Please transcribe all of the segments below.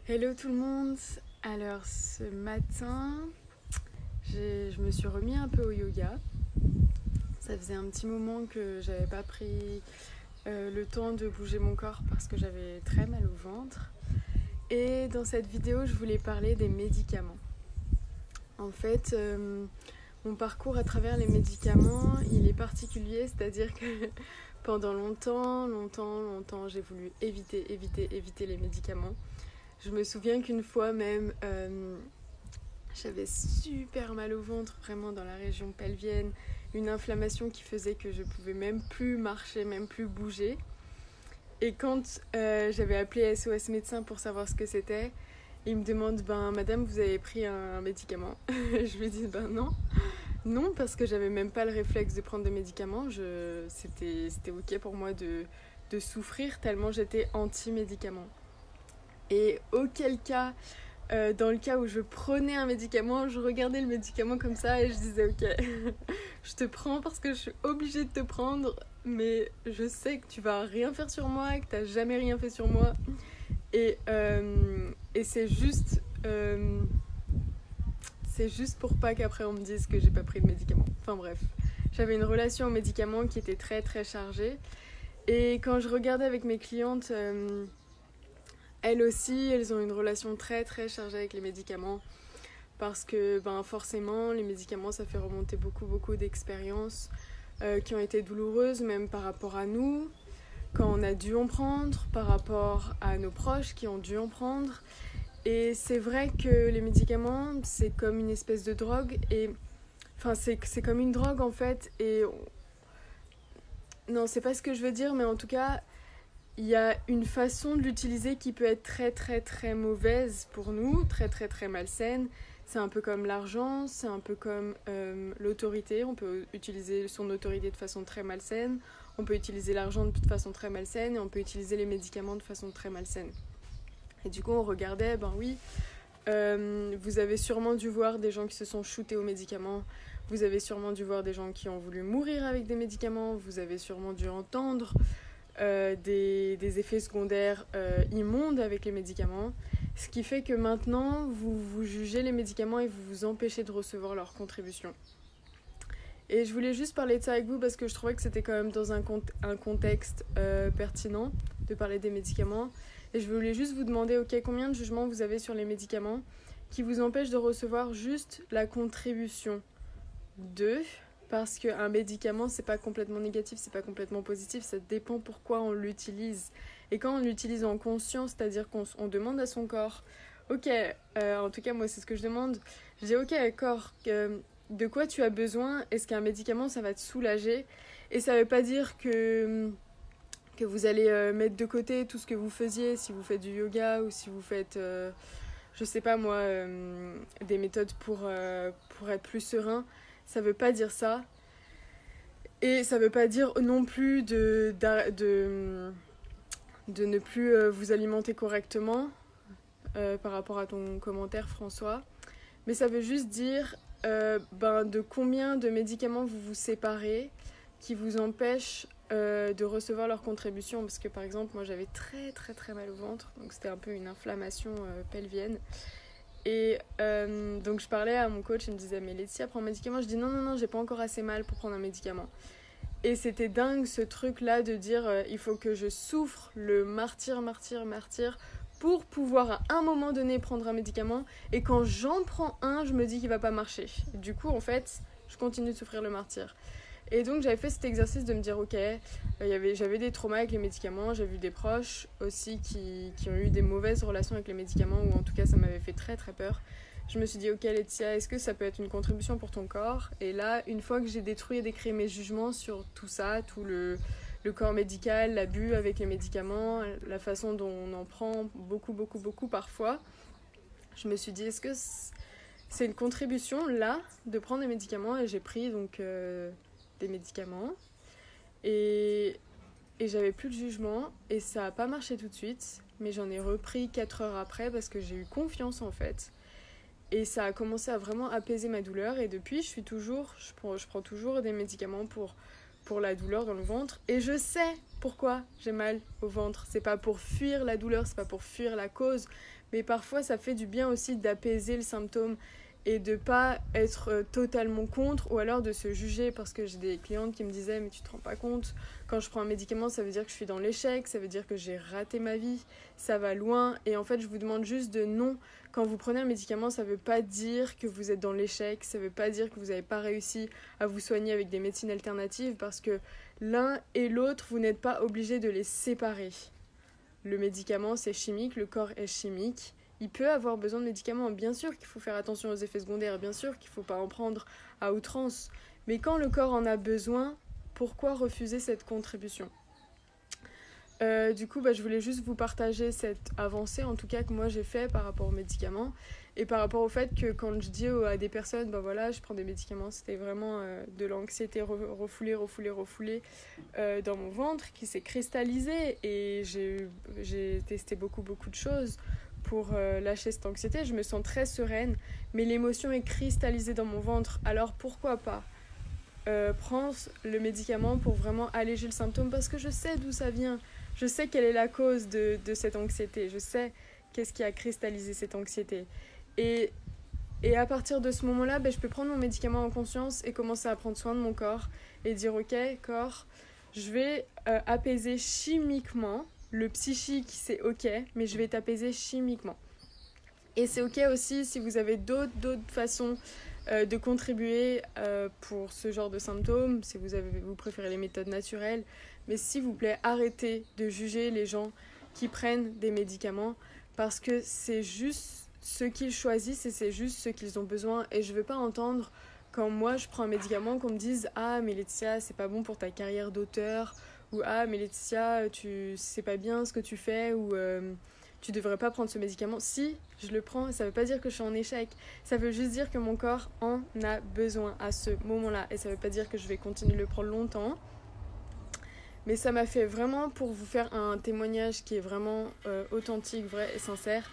Hello tout le monde. Alors ce matin, je me suis remis un peu au yoga. Ça faisait un petit moment que j'avais pas pris le temps de bouger mon corps parce que j'avais très mal au ventre. Et dans cette vidéo, je voulais parler des médicaments. En fait, mon parcours à travers les médicaments, il est particulier, c'est-à-dire que pendant longtemps, j'ai voulu éviter les médicaments. Je me souviens qu'une fois même, j'avais super mal au ventre, vraiment dans la région pelvienne, une inflammation qui faisait que je pouvais même plus marcher, même plus bouger. Et quand j'avais appelé SOS médecin pour savoir ce que c'était, il me demande madame, vous avez pris un médicament? Je lui dis non. Non, parce que j'avais même pas le réflexe de prendre des médicaments. C'était ok pour moi de souffrir tellement j'étais anti-médicaments. Et auquel cas, dans le cas où je prenais un médicament, je regardais le médicament comme ça et je disais ok, je te prends parce que je suis obligée de te prendre, mais je sais que tu vas rien faire sur moi, que t'as jamais rien fait sur moi. Et c'est juste pour pas qu'après on me dise que j'ai pas pris de médicaments. Enfin bref, j'avais une relation aux médicaments qui était très très chargée. Et quand je regardais avec mes clientes, elles aussi, elles ont une relation très très chargée avec les médicaments parce que forcément, les médicaments, ça fait remonter beaucoup d'expériences qui ont été douloureuses, même par rapport à nous, quand on a dû en prendre, par rapport à nos proches qui ont dû en prendre. Et c'est vrai que les médicaments, c'est comme une espèce de drogue, et enfin, c'est comme une drogue en fait, non, c'est pas ce que je veux dire, mais en tout cas, il y a une façon de l'utiliser qui peut être très très très mauvaise pour nous, très très très malsaine. C'est un peu comme l'argent, c'est un peu comme l'autorité. On peut utiliser son autorité de façon très malsaine, on peut utiliser l'argent de façon très malsaine et on peut utiliser les médicaments de façon très malsaine. Et du coup on regardait, vous avez sûrement dû voir des gens qui se sont shootés aux médicaments, vous avez sûrement dû voir des gens qui ont voulu mourir avec des médicaments, vous avez sûrement dû entendre des effets secondaires immondes avec les médicaments. Ce qui fait que maintenant, vous jugez les médicaments et vous vous empêchez de recevoir leur contribution. Et je voulais juste parler de ça avec vous parce que je trouvais que c'était quand même dans un contexte pertinent de parler des médicaments. Et je voulais juste vous demander, ok, combien de jugements vous avez sur les médicaments qui vous empêchent de recevoir juste la contribution d'eux, parce qu'un médicament, c'est pas complètement négatif, c'est pas complètement positif, ça dépend pourquoi on l'utilise. Et quand on l'utilise en conscience, c'est-à-dire qu'on demande à son corps, ok, en tout cas moi c'est ce que je demande, je dis ok corps, de quoi tu as besoin, est-ce qu'un médicament ça va te soulager? Et ça veut pas dire que vous allez mettre de côté tout ce que vous faisiez, si vous faites du yoga ou si vous faites, je sais pas moi, des méthodes pour être plus serein. Ça veut pas dire ça. Et ça veut pas dire non plus de ne plus vous alimenter correctement par rapport à ton commentaire, François. Mais ça veut juste dire de combien de médicaments vous vous séparez qui vous empêchent de recevoir leur contribution. Parce que par exemple, moi j'avais très très très mal au ventre, donc c'était un peu une inflammation pelvienne. Et donc je parlais à mon coach, il me disait mais Laetitia prends un médicament. Je dis non, j'ai pas encore assez mal pour prendre un médicament. Et c'était dingue ce truc là de dire il faut que je souffre le martyr pour pouvoir à un moment donné prendre un médicament, et quand j'en prends un je me dis qu'il va pas marcher. Et du coup en fait je continue de souffrir le martyr. Et donc j'avais fait cet exercice de me dire ok, j'avais des traumas avec les médicaments, j'ai vu des proches aussi qui ont eu des mauvaises relations avec les médicaments, ou en tout cas ça m'avait fait très très peur. Je me suis dit ok Laetitia, est-ce que ça peut être une contribution pour ton corps? Et là, une fois que j'ai détruit et décrit mes jugements sur tout ça, tout le corps médical, l'abus avec les médicaments, la façon dont on en prend beaucoup parfois, je me suis dit est-ce que c'est une contribution là de prendre des médicaments? Et j'ai pris donc des médicaments et j'avais plus de jugement, et ça a pas marché tout de suite, mais j'en ai repris 4 heures après parce que j'ai eu confiance en fait. Et ça a commencé à vraiment apaiser ma douleur, et depuis je prends toujours des médicaments pour la douleur dans le ventre. Et je sais pourquoi j'ai mal au ventre. C'est pas pour fuir la douleur, c'est pas pour fuir la cause, mais parfois ça fait du bien aussi d'apaiser le symptôme et de pas être totalement contre, ou alors de se juger, parce que j'ai des clientes qui me disaient mais tu te rends pas compte, quand je prends un médicament ça veut dire que je suis dans l'échec, ça veut dire que j'ai raté ma vie, ça va loin. Et en fait je vous demande juste de non, quand vous prenez un médicament ça veut pas dire que vous êtes dans l'échec, ça veut pas dire que vous n'avez pas réussi à vous soigner avec des médecines alternatives, parce que l'un et l'autre vous n'êtes pas obligés de les séparer. Le médicament c'est chimique, le corps est chimique. Il peut avoir besoin de médicaments, bien sûr qu'il faut faire attention aux effets secondaires, bien sûr qu'il ne faut pas en prendre à outrance. Mais quand le corps en a besoin, pourquoi refuser cette contribution ? Du coup, je voulais juste vous partager cette avancée, en tout cas que moi j'ai fait par rapport aux médicaments, et par rapport au fait que quand je dis à des personnes, je prends des médicaments, c'était vraiment de l'anxiété refoulée dans mon ventre qui s'est cristallisée, et j'ai testé beaucoup de choses pour lâcher cette anxiété. Je me sens très sereine, mais l'émotion est cristallisée dans mon ventre. Alors pourquoi pas prendre le médicament pour vraiment alléger le symptôme, parce que je sais d'où ça vient. Je sais quelle est la cause de cette anxiété. Je sais qu'est-ce qui a cristallisé cette anxiété. Et à partir de ce moment-là, je peux prendre mon médicament en conscience et commencer à prendre soin de mon corps et dire ok, corps, je vais apaiser chimiquement. Le psychique, c'est ok, mais je vais t'apaiser chimiquement. Et c'est ok aussi si vous avez d'autres façons de contribuer pour ce genre de symptômes, si vous préférez les méthodes naturelles. Mais s'il vous plaît, arrêtez de juger les gens qui prennent des médicaments, parce que c'est juste ce qu'ils choisissent et c'est juste ce qu'ils ont besoin. Et je ne veux pas entendre, quand moi je prends un médicament, qu'on me dise « Ah, mais Laetitia, c'est pas bon pour ta carrière d'auteur » ou « Ah, mais Laetitia, c'est pas bien ce que tu fais » ou tu devrais pas prendre ce médicament. Si je le prends, ça veut pas dire que je suis en échec. Ça veut juste dire que mon corps en a besoin à ce moment-là. Et ça veut pas dire que je vais continuer de le prendre longtemps. Mais ça m'a fait vraiment, pour vous faire un témoignage qui est vraiment authentique, vrai et sincère.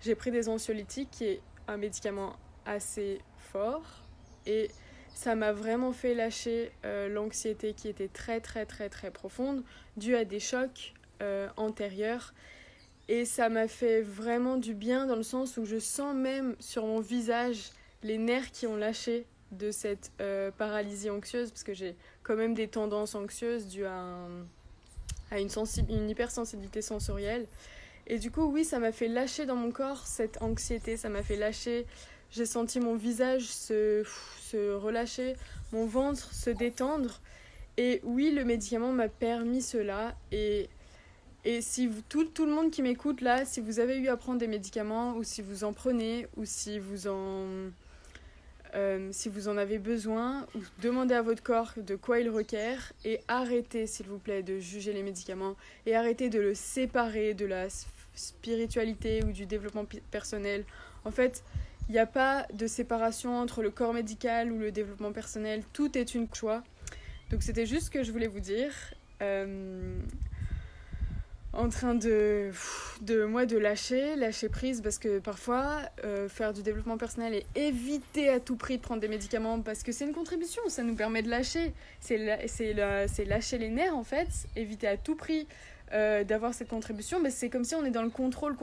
J'ai pris des anxiolytiques, qui est un médicament assez fort. Et ça m'a vraiment fait lâcher l'anxiété qui était très profonde, due à des chocs antérieurs. Et ça m'a fait vraiment du bien, dans le sens où je sens même sur mon visage les nerfs qui ont lâché de cette paralysie anxieuse, parce que j'ai quand même des tendances anxieuses dues à une hypersensibilité sensorielle. Et du coup, oui, ça m'a fait lâcher dans mon corps cette anxiété, ça m'a fait lâcher. J'ai senti mon visage se relâcher, mon ventre se détendre. Et oui, le médicament m'a permis cela. Et si tout le monde qui m'écoute là, si vous avez eu à prendre des médicaments, ou si vous en prenez, ou si vous en avez besoin, ou demandez à votre corps de quoi il requiert, et arrêtez s'il vous plaît de juger les médicaments, et arrêtez de le séparer de la spiritualité ou du développement personnel. En fait, il n'y a pas de séparation entre le corps médical ou le développement personnel, tout est une choix. Donc c'était juste ce que je voulais vous dire. En train de lâcher prise, parce que parfois faire du développement personnel et éviter à tout prix de prendre des médicaments, parce que c'est une contribution, ça nous permet de lâcher, c'est lâcher les nerfs en fait, éviter à tout prix d'avoir cette contribution. Mais c'est comme si on est dans le contrôle,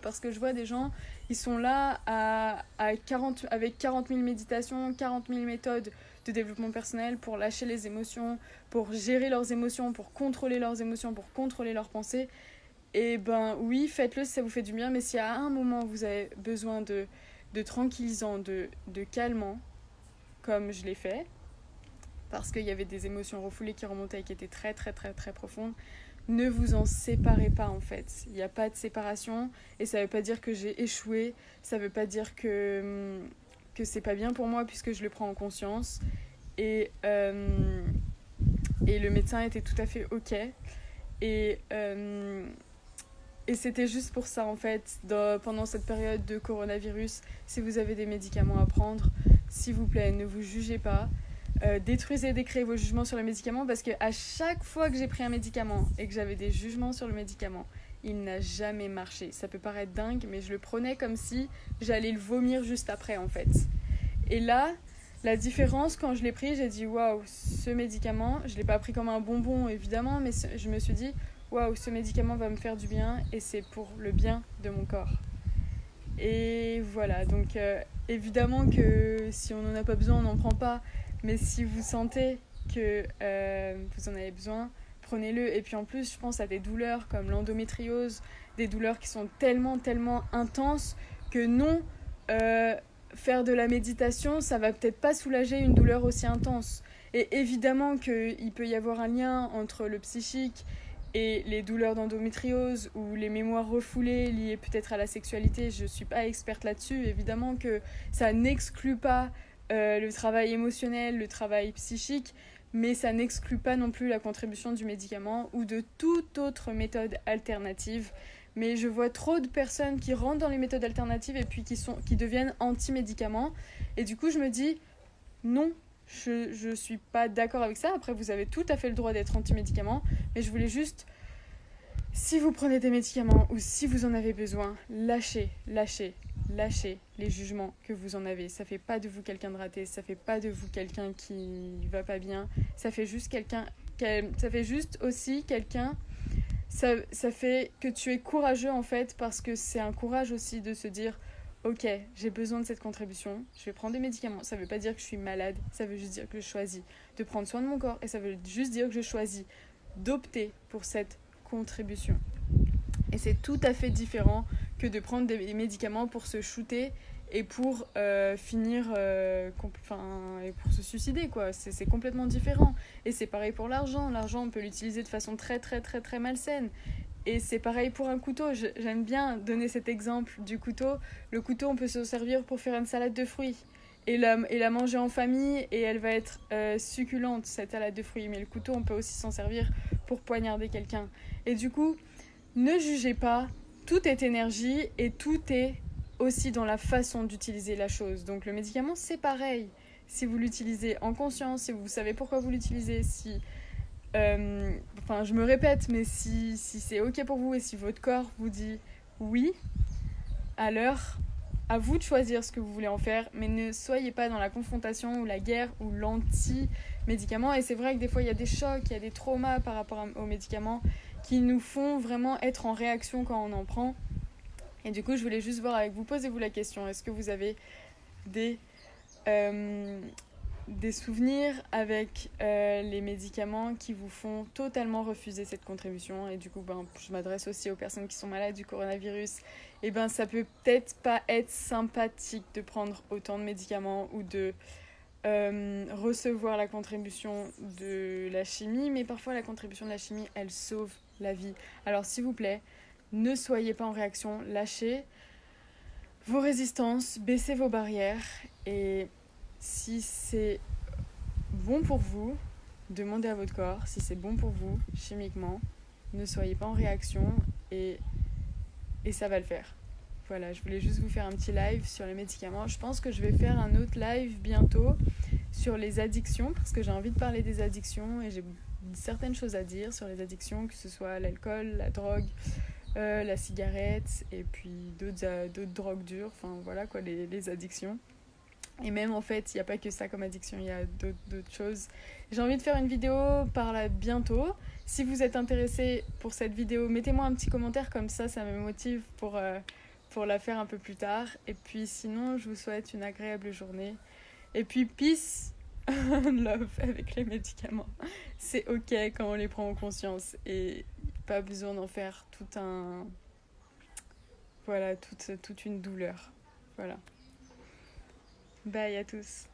parce que je vois des gens, ils sont là avec 40 000 méditations, 40 000 méthodes de développement personnel pour lâcher les émotions, pour gérer leurs émotions, pour contrôler leurs émotions, pour contrôler leurs pensées. Et oui, faites-le si ça vous fait du bien, mais si à un moment vous avez besoin de tranquillisant, de calmant, comme je l'ai fait, parce qu'il y avait des émotions refoulées qui remontaient et qui étaient très profondes, ne vous en séparez pas en fait. Il n'y a pas de séparation, et ça ne veut pas dire que j'ai échoué, ça ne veut pas dire que c'est pas bien pour moi, puisque je le prends en conscience. Et le médecin était tout à fait ok. Et c'était juste pour ça en fait, pendant cette période de coronavirus, si vous avez des médicaments à prendre, s'il vous plaît, ne vous jugez pas. Détruisez, décréez vos jugements sur le médicament, parce qu'à chaque fois que j'ai pris un médicament et que j'avais des jugements sur le médicament, il n'a jamais marché. Ça peut paraître dingue, mais je le prenais comme si j'allais le vomir juste après en fait. Et là, La différence, quand je l'ai pris, j'ai dit waouh, ce médicament, je ne l'ai pas pris comme un bonbon évidemment, mais je me suis dit waouh, ce médicament va me faire du bien et c'est pour le bien de mon corps. Et voilà, donc évidemment que si on n'en a pas besoin, on n'en prend pas, mais si vous sentez que vous en avez besoin, prenez-le. Et puis en plus, je pense à des douleurs comme l'endométriose, des douleurs qui sont tellement, tellement intenses que non, euh, faire de la méditation, ça va peut-être pas soulager une douleur aussi intense. Et évidemment qu'il peut y avoir un lien entre le psychique et les douleurs d'endométriose ou les mémoires refoulées liées peut-être à la sexualité. Je ne suis pas experte là-dessus. Évidemment que ça n'exclut pas le travail émotionnel, le travail psychique, mais ça n'exclut pas non plus la contribution du médicament ou de toute autre méthode alternative. Mais je vois trop de personnes qui rentrent dans les méthodes alternatives et puis qui deviennent anti-médicaments. Et du coup, je me dis, non, je ne suis pas d'accord avec ça. Après, vous avez tout à fait le droit d'être anti-médicaments. Mais je voulais juste, si vous prenez des médicaments ou si vous en avez besoin, lâchez les jugements que vous en avez. Ça fait pas de vous quelqu'un de raté, ça fait pas de vous quelqu'un qui va pas bien. Ça fait juste aussi quelqu'un. Ça fait que tu es courageux en fait, parce que c'est un courage aussi de se dire ok, j'ai besoin de cette contribution, je vais prendre des médicaments. Ça veut pas dire que je suis malade, ça veut juste dire que je choisis de prendre soin de mon corps et ça veut juste dire que je choisis d'opter pour cette contribution. Et c'est tout à fait différent que de prendre des médicaments pour se shooter et pour finir, et pour se suicider, quoi. C'est complètement différent. Et c'est pareil pour l'argent. L'argent, on peut l'utiliser de façon très, très, très, très malsaine. Et c'est pareil pour un couteau. J'aime bien donner cet exemple du couteau. Le couteau, on peut se servir pour faire une salade de fruits et la manger en famille, et elle va être succulente, cette salade de fruits. Mais le couteau, on peut aussi s'en servir pour poignarder quelqu'un. Et du coup, ne jugez pas, tout est énergie et tout est aussi dans la façon d'utiliser la chose. Donc le médicament, c'est pareil. Si vous l'utilisez en conscience, si vous savez pourquoi vous l'utilisez, si... je me répète, mais si c'est ok pour vous et si votre corps vous dit oui, alors à vous de choisir ce que vous voulez en faire, mais ne soyez pas dans la confrontation ou la guerre ou l'anti-médicament. Et c'est vrai que des fois, il y a des chocs, il y a des traumas par rapport aux médicaments qui nous font vraiment être en réaction quand on en prend. Et du coup, je voulais juste voir avec vous, posez-vous la question, est-ce que vous avez des, euh, des souvenirs avec les médicaments qui vous font totalement refuser cette contribution? Et du coup, je m'adresse aussi aux personnes qui sont malades du coronavirus. Et ça peut peut-être pas être sympathique de prendre autant de médicaments ou de recevoir la contribution de la chimie, mais parfois la contribution de la chimie, elle sauve la vie. Alors s'il vous plaît, ne soyez pas en réaction, lâchez vos résistances, baissez vos barrières, et si c'est bon pour vous, demandez à votre corps si c'est bon pour vous chimiquement, ne soyez pas en réaction, et ça va le faire. Voilà, je voulais juste vous faire un petit live sur les médicaments. Je pense que je vais faire un autre live bientôt sur les addictions, parce que j'ai envie de parler des addictions et j'ai certaines choses à dire sur les addictions, que ce soit l'alcool, la drogue, la cigarette, et puis d'autres drogues dures, enfin voilà quoi, les addictions. Et même en fait, il n'y a pas que ça comme addiction, il y a d'autres choses. J'ai envie de faire une vidéo par là bientôt. Si vous êtes intéressé pour cette vidéo, mettez-moi un petit commentaire, comme ça me motive pour la faire un peu plus tard. Et puis sinon, je vous souhaite une agréable journée. Et puis peace and love avec les médicaments. C'est ok quand on les prend en conscience et pas besoin d'en faire toute une douleur. Voilà. Bye à tous.